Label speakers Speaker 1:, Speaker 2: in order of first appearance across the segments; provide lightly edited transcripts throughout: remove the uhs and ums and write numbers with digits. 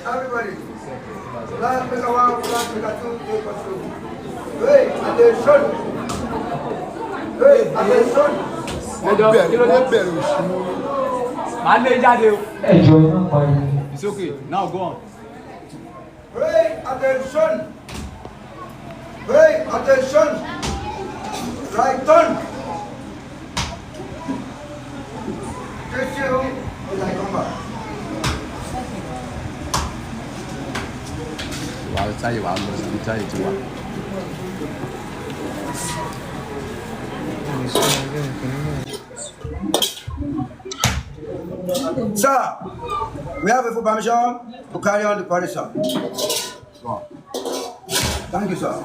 Speaker 1: Everybody. Last make a one, last make a two, take us through. Hey, attention. Hey, attention.
Speaker 2: It's okay. Now go on.
Speaker 1: Hey, attention. Hey, attention. Right turn. Kiss you as I come back.
Speaker 2: I'll tell you, I'll tell you too.
Speaker 1: Sir, we have a full permission to carry on the party, sir. Thank you, sir.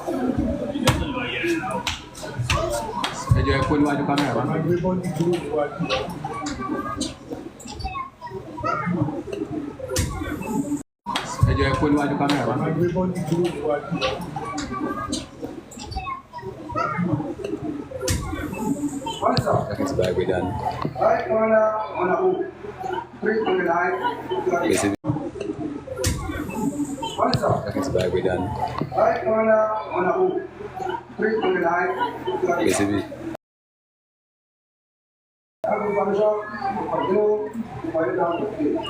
Speaker 2: It's back way down.
Speaker 1: Right corner on a hook. 3 on the line.
Speaker 2: Lese. It's back way down.
Speaker 1: Right corner on a hook. 3 on the line.
Speaker 2: Lese.
Speaker 1: Have a permission to continue to carry down the field.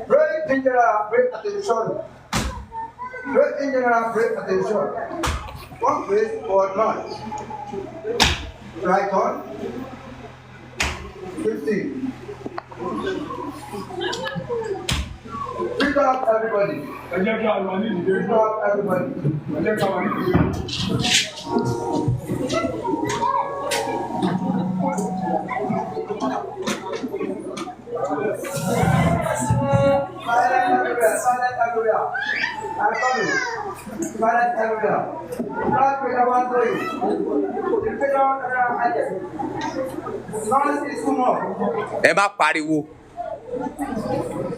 Speaker 1: Break in general, break attention. Break in general, break attention. One place forward march. Right on. 15. Pick up everybody. Pick up everybody. Silent everywhere. I'm coming. Silent everywhere. Not with the one going. You pick up around again. Noise is too much.
Speaker 2: Ẹ bá pariwo.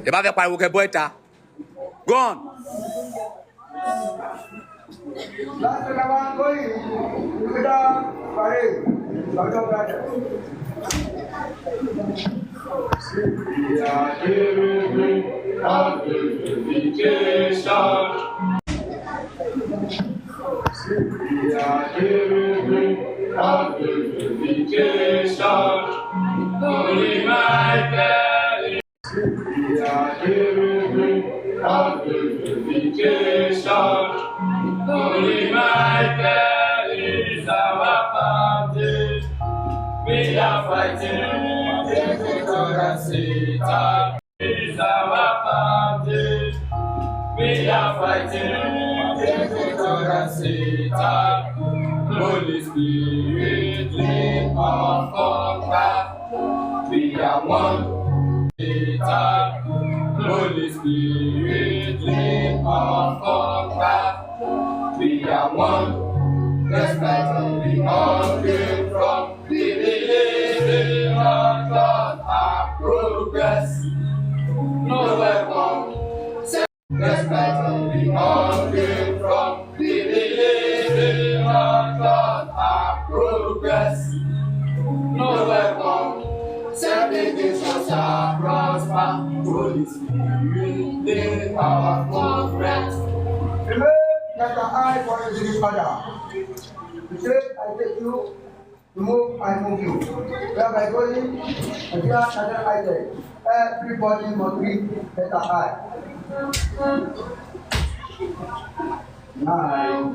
Speaker 2: Ẹ bá fẹ́ pariwo kẹ́ bọ́ ìta. Go on.
Speaker 1: Not with the one going. You pick up parade. Don't brother.
Speaker 3: We are giving of unification. We are giving of unification. Holy Michael. We are giving of unification. Holy Michael is our fountain. We are fighting. Satan is our fountain. We are fighting against Satan. Holy Spirit, lead our conquer. We are one. Satan. Holy Spirit, lead our conquer. We are one. Let's not be all came from. We believe on God. Progress, no weapon. Let's battle we all came from. We believe in our God, our progress. No weapon. Sending this was our prosper. Holy Spirit, they our progress.
Speaker 1: Amen. That the eye for the Father. You say, I take you. You move, I move you. Where am I going? And here another item. Everybody must read letter I. 9.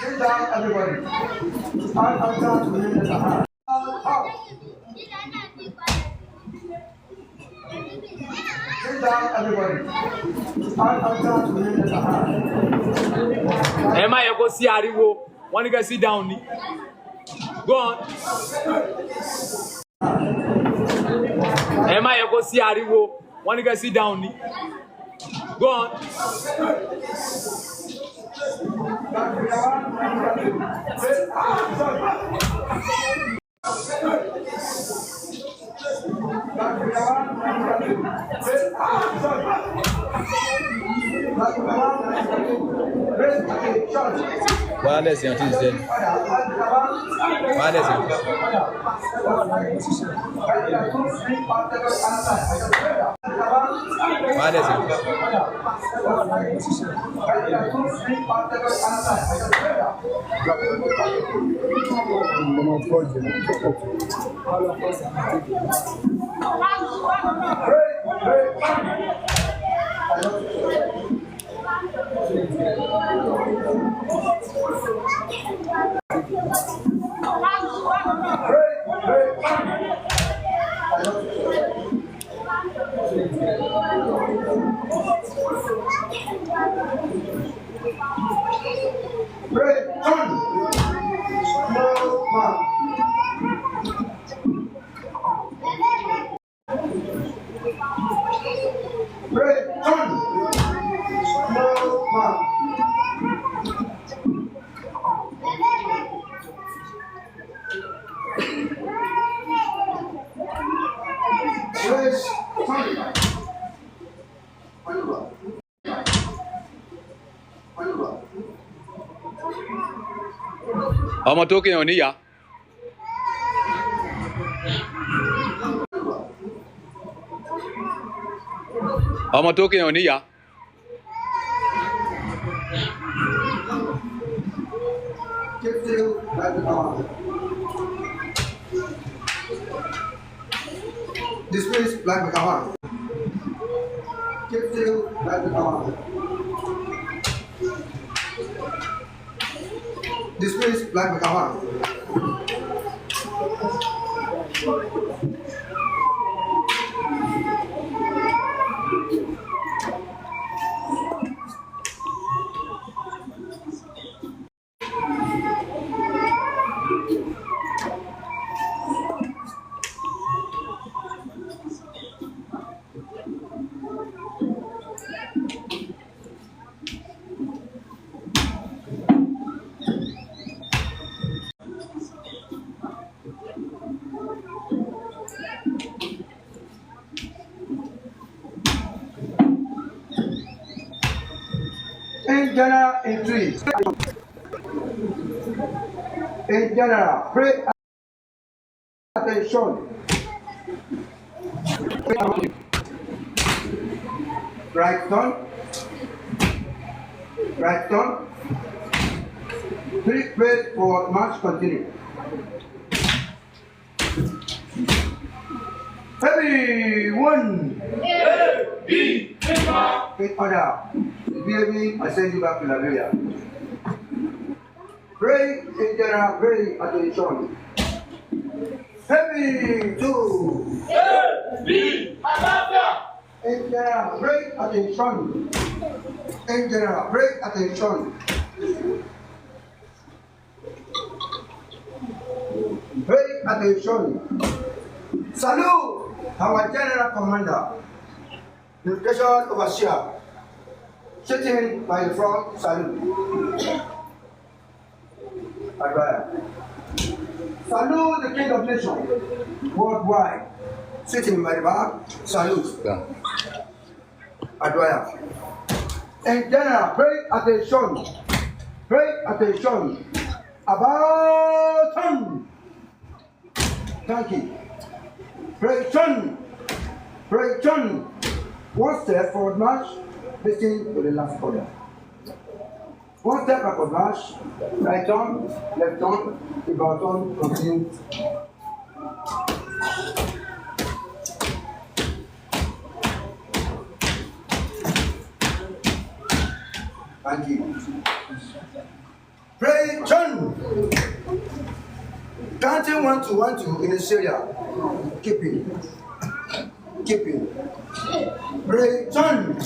Speaker 1: Sit down, everybody. Stand up to read letter I. Sit down, everybody. Stand up to read letter I.
Speaker 2: Emma, you go see Ariwo. Want to sit down? Go on. Emma, you go see Ariwo. Want to sit down? Go on.
Speaker 4: What is your Tuesday? What is it? What is it?
Speaker 2: ọmọ tó kéèyàn níyà. ọmọ tó kéèyàn níyà.
Speaker 1: Keep still like the command. Dismiss like the command. Keep still like the command. Dismiss like the command. In general, in three. In general, pay attention. Right turn. Right turn. Three praise for march continue. Heavy one. In order. Baby, I send you back to Liberia. Pray in general, pray attention. Heavy two. In general, pray attention. In general, pray attention. Pay attention. Salute our general commander, unification overseer. Sitting by the front, salute. Agbaye. Salute the King of Nations worldwide. Sitting by the back, salute. Agbaye. In general, pay attention. Pay attention. About time. Thank you. Pray turn. Pray turn. One step forward march. Listen to the last order. One step backward march, right turn, left turn, about turn, continue. Thank you. Pray turn. Counting 1 to 1 2 in this area. Keeping. Keeping. Return.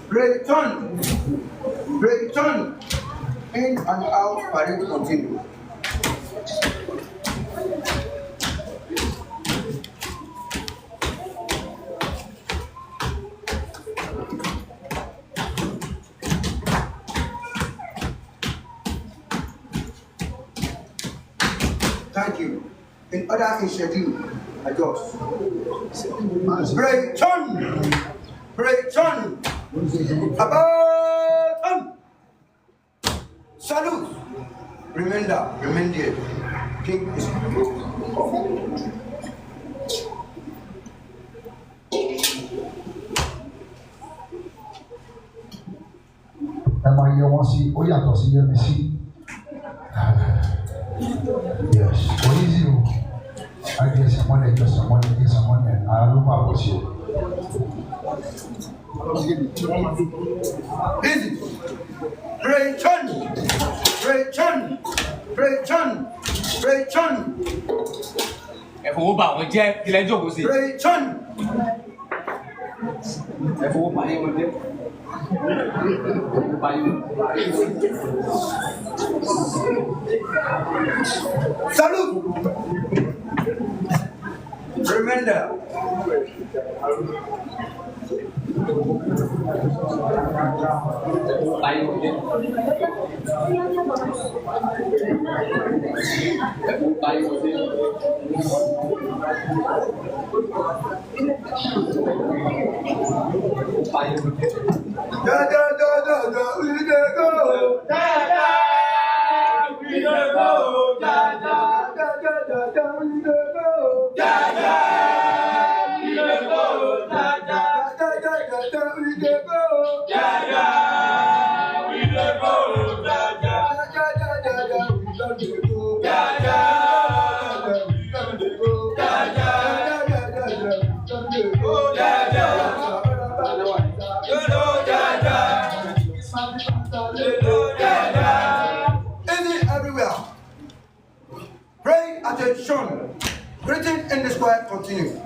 Speaker 1: Return. Return. In and out, parade continue. Thank you. In other schedule, adjust. Return. Return. About time. Salute. Remain there. King is
Speaker 5: Am I here once you? Oh, yeah, to see you, see. Yes. What is you? I guess someone, and I don't know about you.
Speaker 1: easy. Return. Return. Return. Return.
Speaker 2: Ẹ̀fọwọ́ bá wọn jẹ́ ilẹ̀ jókòó sí.
Speaker 1: Return.
Speaker 2: Ẹ̀fọwọ́ bá yẹn wọn jẹ́.
Speaker 1: Salute. Remember. Meeting in the square continue.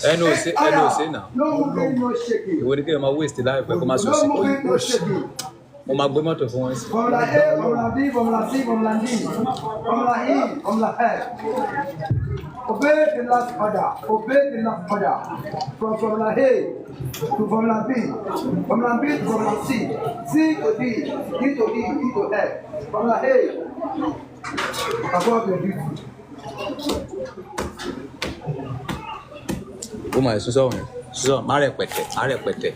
Speaker 4: I know, say now.
Speaker 1: No moving, no shaking.
Speaker 4: You would get my waist life, but come as
Speaker 1: No moving, no shaking.
Speaker 4: on my boom out of once.
Speaker 1: Formula A, Formula B, Formula C, Formula D, Formula E, Formula F. Obey the last order. Obey the last order. From Formula A to Formula B, Formula B to Formula C, C to D, D to E, E to F. Formula A. Above your duty.
Speaker 4: Oh my, so I repeat it.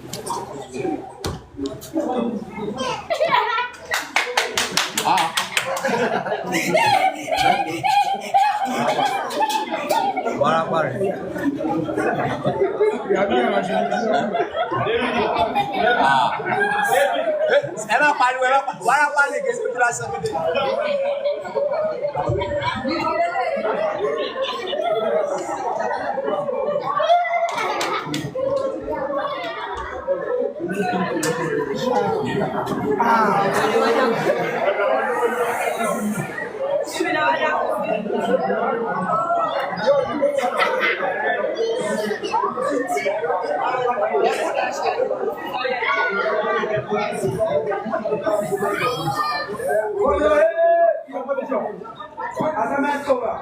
Speaker 1: Assignment over.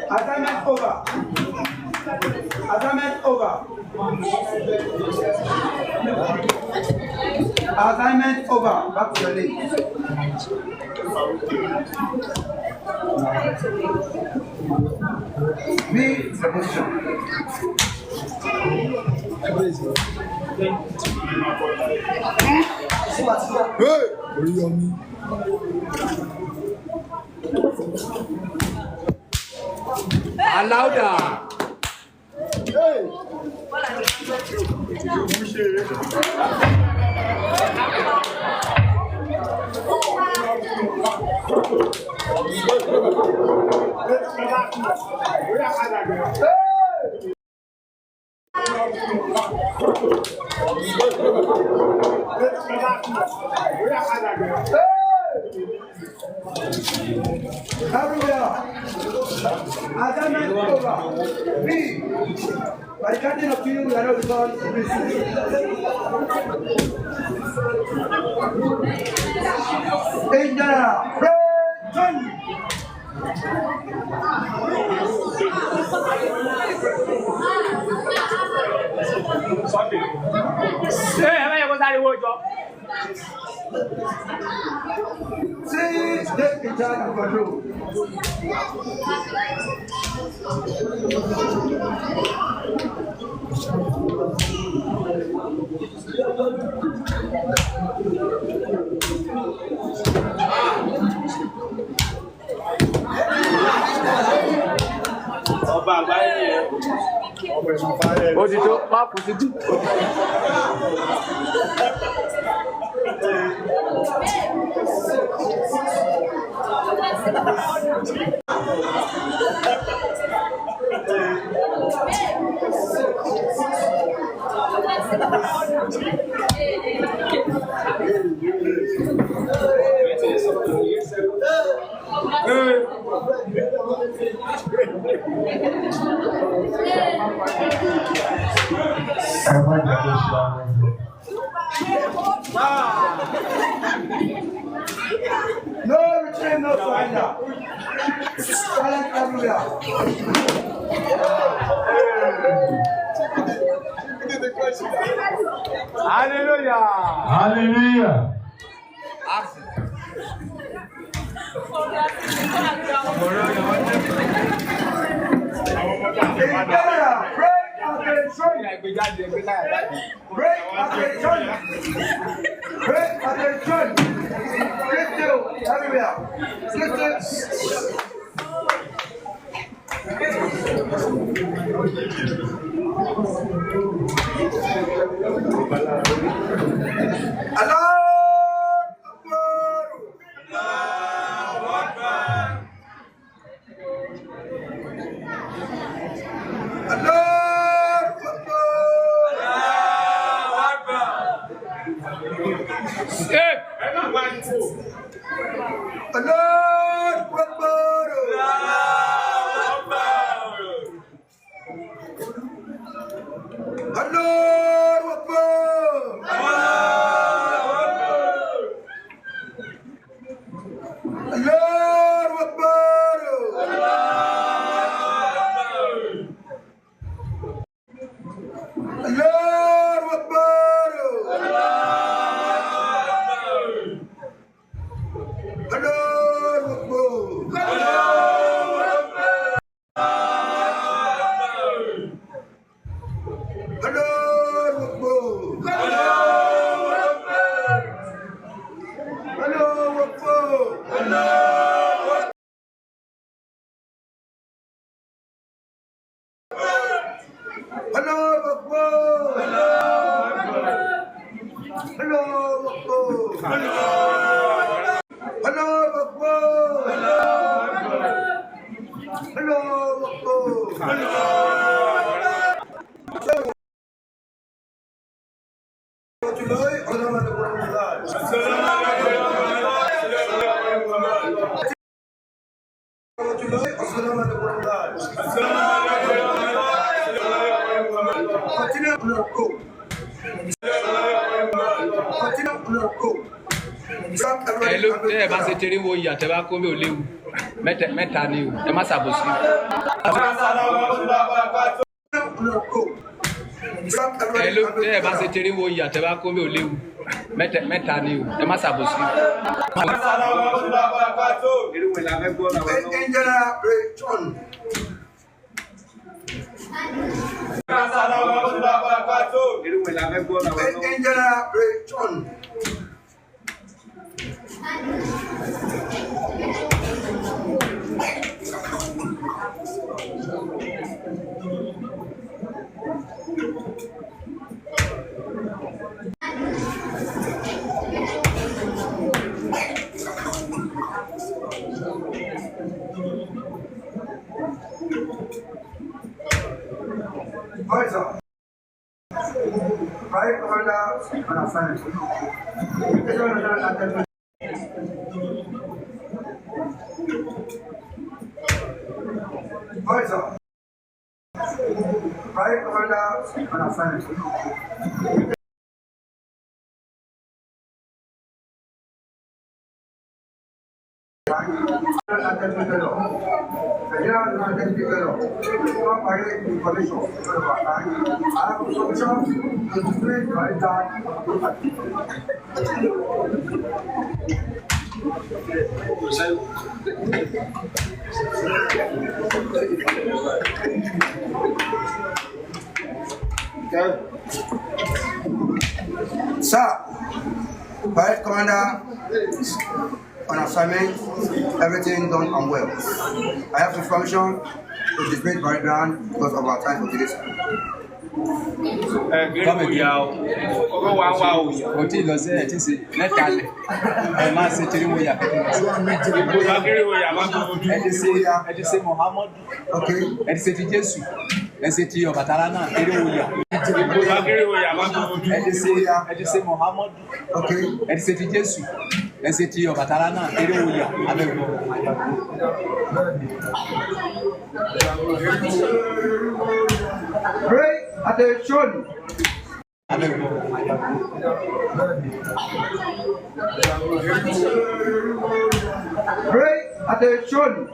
Speaker 1: Assignment over. Assignment over. Assignment over. Back to your league. Be the position.
Speaker 2: Louder.
Speaker 1: Assignment over. B. By the captain of you, we are not resolved to this. Danger. Turn. See, take in charge of control.
Speaker 3: Ọba Agbaye nìyẹn.
Speaker 2: Ó ti tó pápù sí bí.
Speaker 1: No return, no surrender. Silent everywhere.
Speaker 2: Hallelujah.
Speaker 5: Hallelujah.
Speaker 1: Break attention. Break attention. Sit still everywhere. Sit still. Alarm! Allahu Akbar. Allahu Akbar. Allahu Akbar.
Speaker 4: Hello, tẹ́ ẹ bá ṣe tẹ̀lé wo ìyá tẹ́ bá kó mi ò léwu mẹ́ta ni o ẹ má ṣàbòsí. Hello, tẹ́ ẹ bá ṣe tẹ̀lé wo ìyá tẹ́ bá kó mi ò léwu mẹ́ta ni o ẹ má ṣàbòsí.
Speaker 1: Right commander on assignment. Right commander on assignment. Sir, Vice Commander on assignment, everything done and well. I have to function with the great background because of our time for today.
Speaker 4: Kò tí ì lọ sí ẹ̀ tí ṣe mẹ́ta lẹ̀ ẹ̀ máa ṣe tẹ̀lé wo ìyá kẹ́kẹ́ ẹ ti ṣe Muhammadu ẹ ti ṣe ti Jésù ẹ ṣe ti Ọbàtálá náà tẹ̀lé wo ìyá ẹ ti ṣe Muhammadu ẹ ti ṣe ti Jésù ẹ ṣe ti Ọbàtálá náà tẹ̀lé wo ìyá abẹ́wò.
Speaker 1: Pray attention. Pray attention.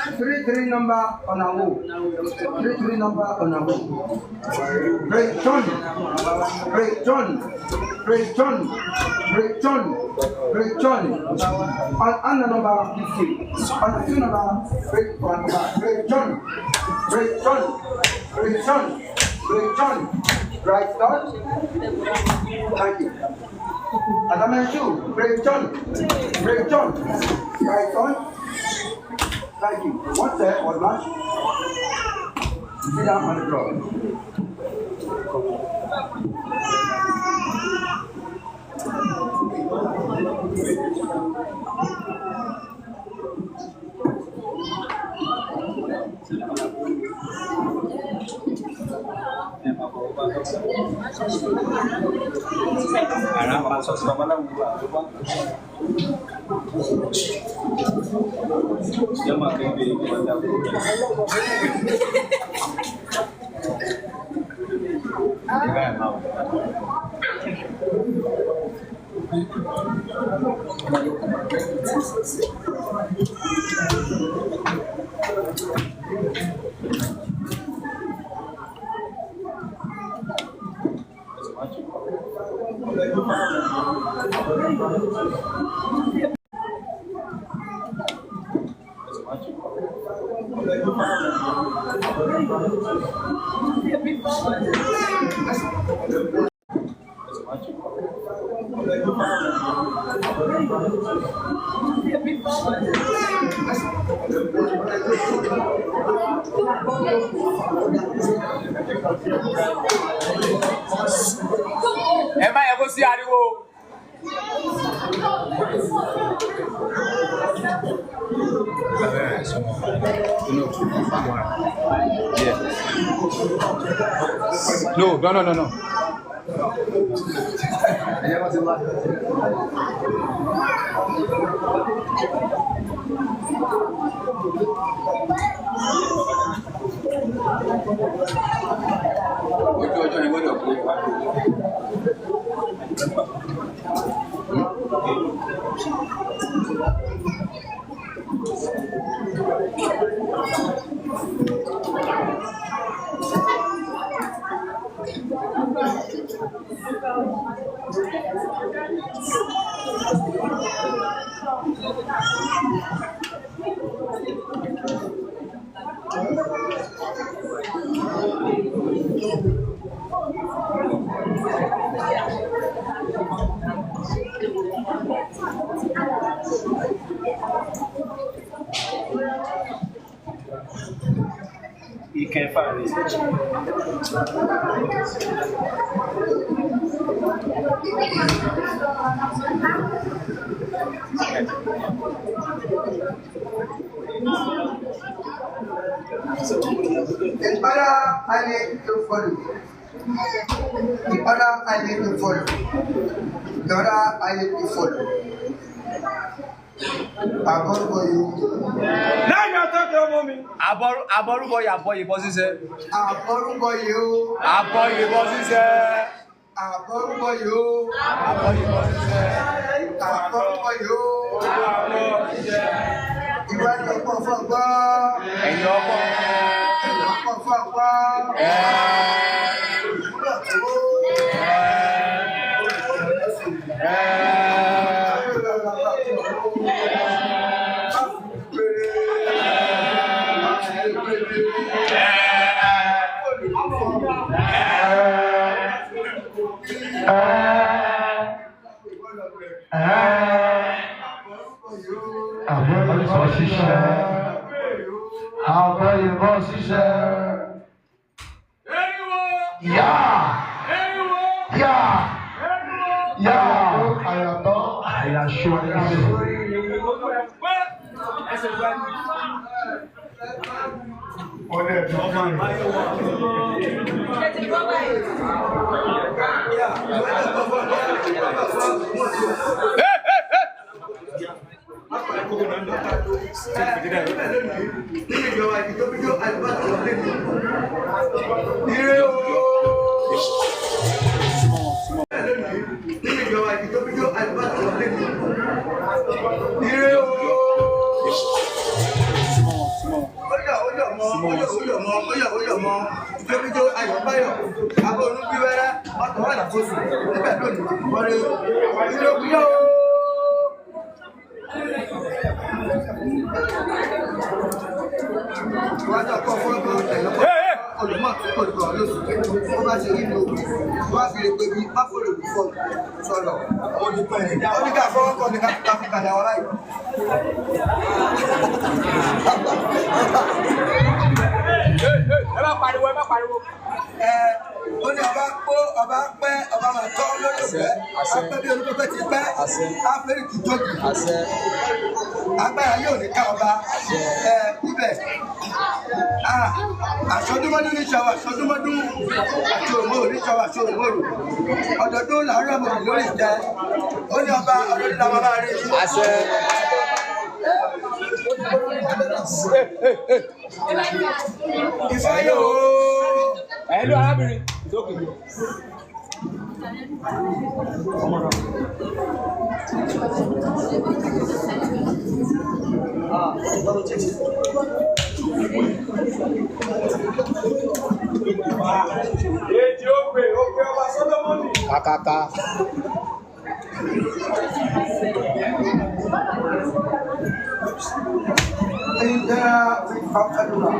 Speaker 1: 3-3 number on a wall. 3-3 number on a wall. Break John. Break John. Break John. Break John. Break John. On the number 50. On the 2 number. Break one number. Break John. Break John. Break John. Break John. Right start. Thank you. As I mentioned, break John. Break John. Right on. Thank you. One step, one match. Sit down on the floor.
Speaker 2: Ẹ má yẹ kó sí ariwo. No. Ojú yìí gbọ́dọ̀ pé.
Speaker 6: Ìkẹfà rẹ̀.
Speaker 1: The other I need to follow. The other I need to follow. The other I need to follow. Aboruboye.
Speaker 3: Now you are talking about me.
Speaker 2: Aboruboye aboye bọ́ sísẹ́.
Speaker 1: Aboruboye o.
Speaker 2: Aboye bọ́ sísẹ́.
Speaker 1: Aboruboye o.
Speaker 2: Aboye bọ́ sísẹ́.
Speaker 1: Aboruboye o. Ìwà ni ọ̀pọ̀ fún ọgbọ́.
Speaker 2: Ẹ̀yin ọkọ.
Speaker 1: Ọ̀pọ̀ fún ọgbọ́. Ìwúlọ̀ tó. Agbára yóò ní ká ọba ibẹ̀ àṣọdúnmọ́dún ní ṣàwà àṣọdúnmọ́dún àti òmòrò ní ṣàwà àṣọ òmòrò ọdọọdún làárọ̀ ọmọ lórí ìjẹ ó ní ọba ọdọọdún làwọn máa rí àṣẹ. Ìfẹ́ yóò.
Speaker 2: Hello arábìnrin. Kakaka.
Speaker 1: In there we have Aduna.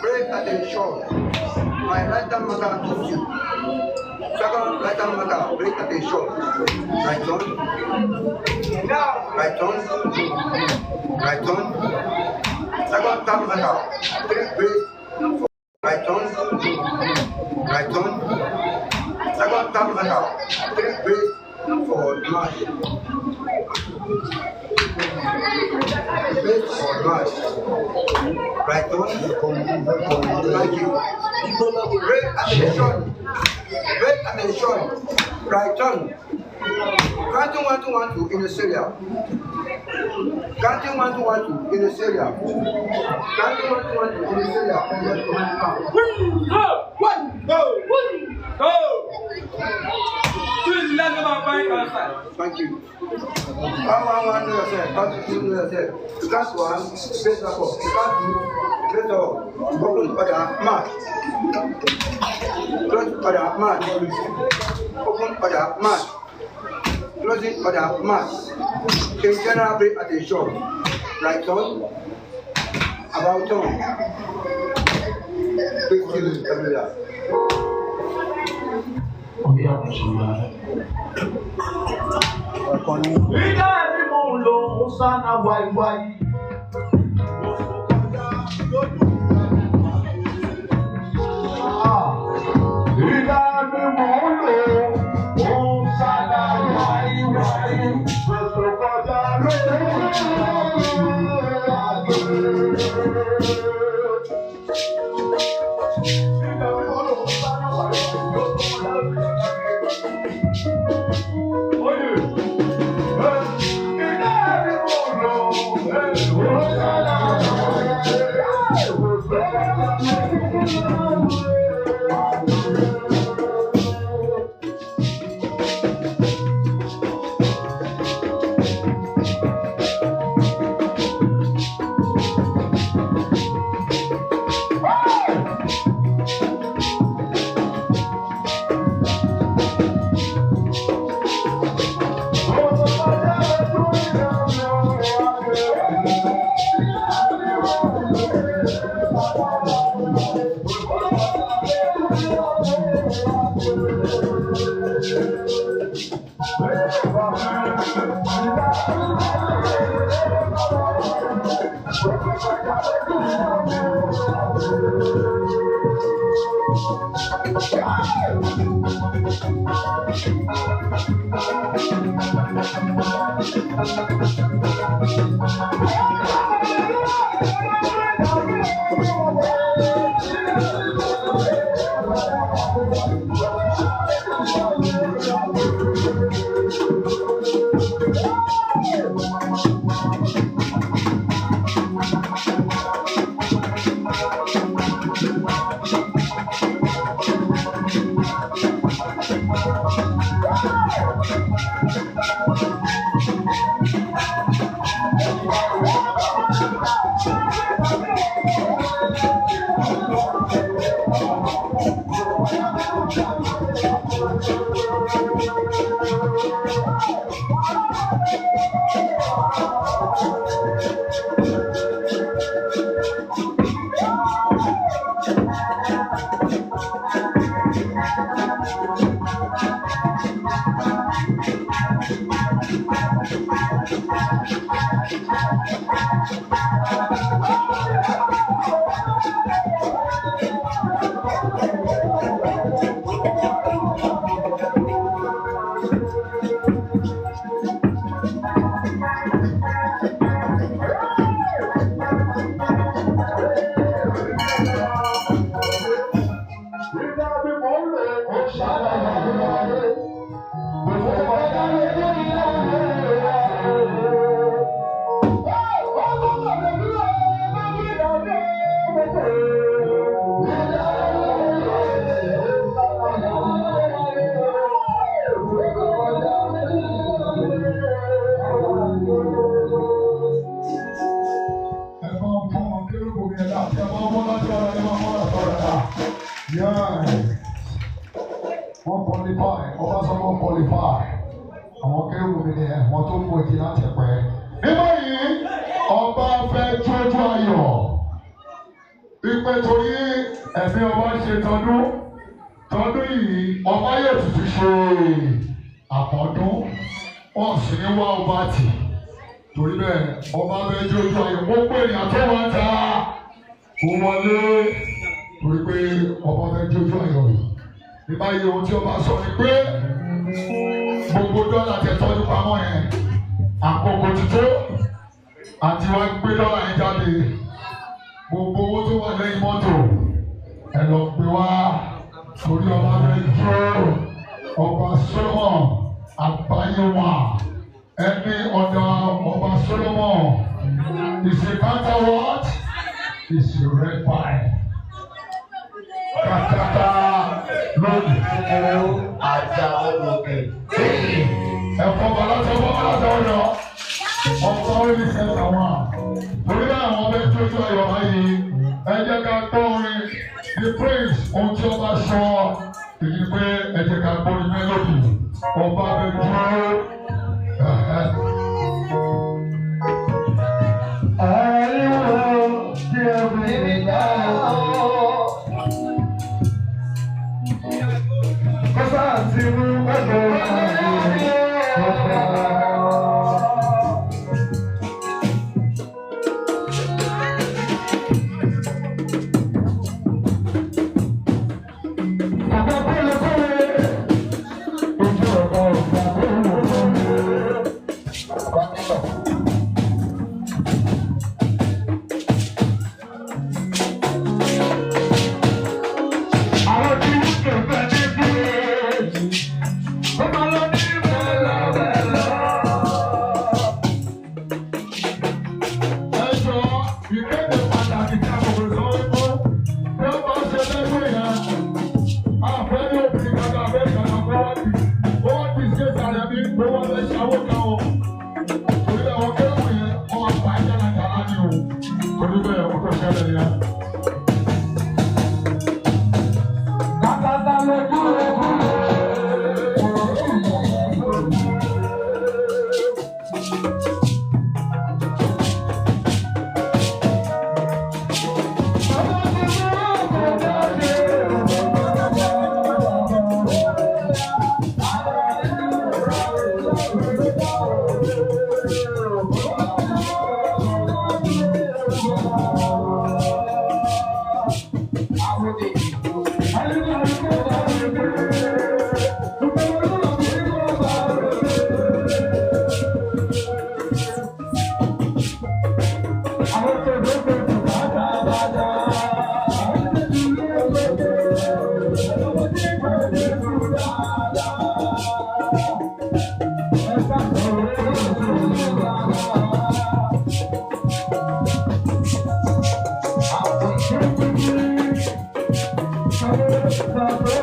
Speaker 1: Break at the shore. My right hand mother gives you. Second right hand mother, break at the shore. Right on. Right on. Right on. Second time mother, three break. Right on. Right on. Second time mother, three break for march. Break for march. Right on. Thank you. Break attention. Break attention. Right on. Counting 1 to 1 2 in the Syria. Counting 1 to 1 2 in the Syria. Counting 1 to 1 2 in the Syria. And then
Speaker 3: Go! Go! Go! Thank
Speaker 1: you. One, yourself. Class 1, space up. Class 2, space up. Open pada march. Close pada march. Open pada march. Closing pada march. In general, pay attention. Right on. About on. Quick killing everywhere.
Speaker 7: Thank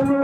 Speaker 7: you.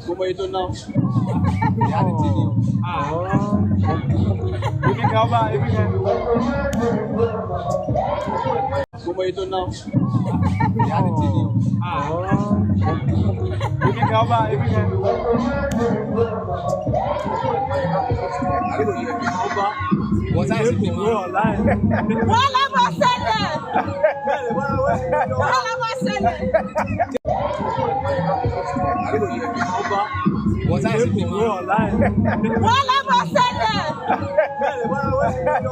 Speaker 6: Como itu now? Ya di sini. Ini apa? Ini como itu now? Ya di sini. Ini apa? Ini
Speaker 2: What's that?
Speaker 7: Wala wasana. Wala wasana.
Speaker 2: What's that?
Speaker 7: Wala wasana.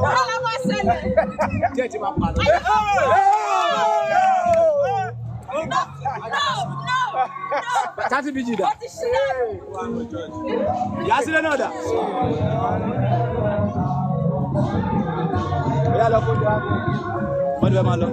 Speaker 7: Wala wasana. No.
Speaker 2: Tati biji da.
Speaker 7: What is she?
Speaker 2: Ya sile no da. Ya lo ko ja. Mo de ma lo.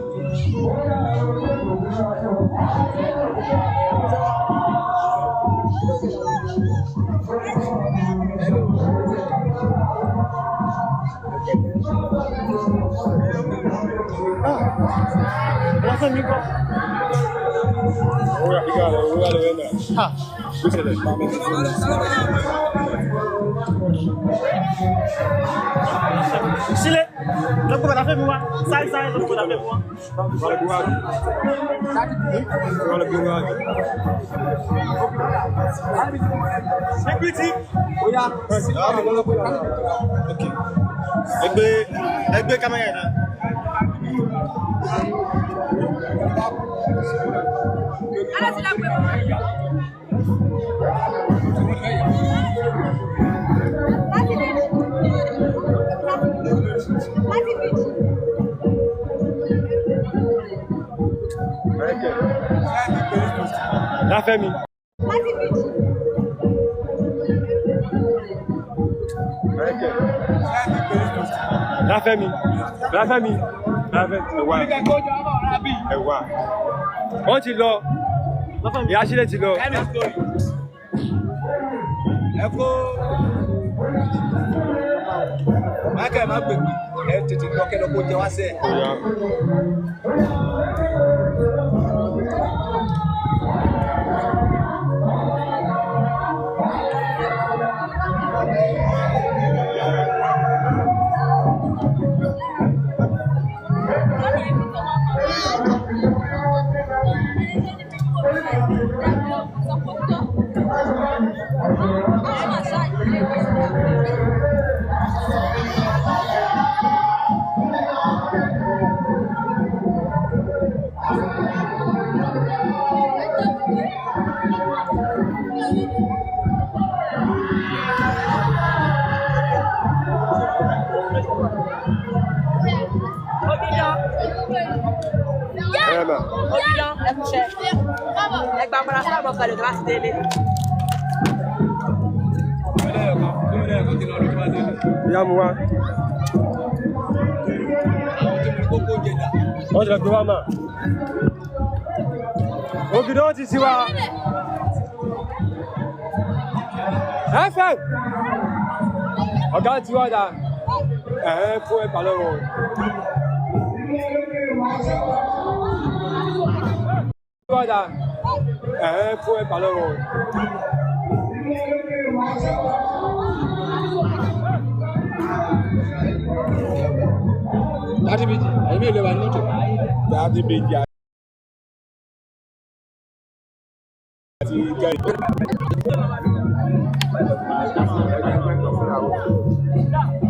Speaker 6: Sile, lo que me la fe moi, sai lo que me la fe moi. Sécurité.
Speaker 2: Oya.
Speaker 6: OK. Egbe caméra là.
Speaker 7: Ala sila kwe mama.
Speaker 6: La famille. La famille. La famille. Ẹ̀wà. Wọ́n ti lọ. Ìyá Sílẹ̀ ti lọ.
Speaker 2: Ẹ kó Michael má gbègbè ẹ tètè lọ kẹ́ lọ kó jẹ wá sẹ́ẹ̀.
Speaker 6: Ìyá mu wá. Wọ́n ti lọ gbé wá mà. Ògìdó ti sí wa. Ẹ̀fẹ̀. Ọ̀gá ti wá dà. Fún ẹ̀pà lọ́wọ́. Wá dà. Fún ẹ̀pà lọ́wọ́.
Speaker 2: Láti bíjì, ẹ̀yìn mi ò lè wà ní mọ́tò.
Speaker 6: Láti bíjì. ti kẹ́rin.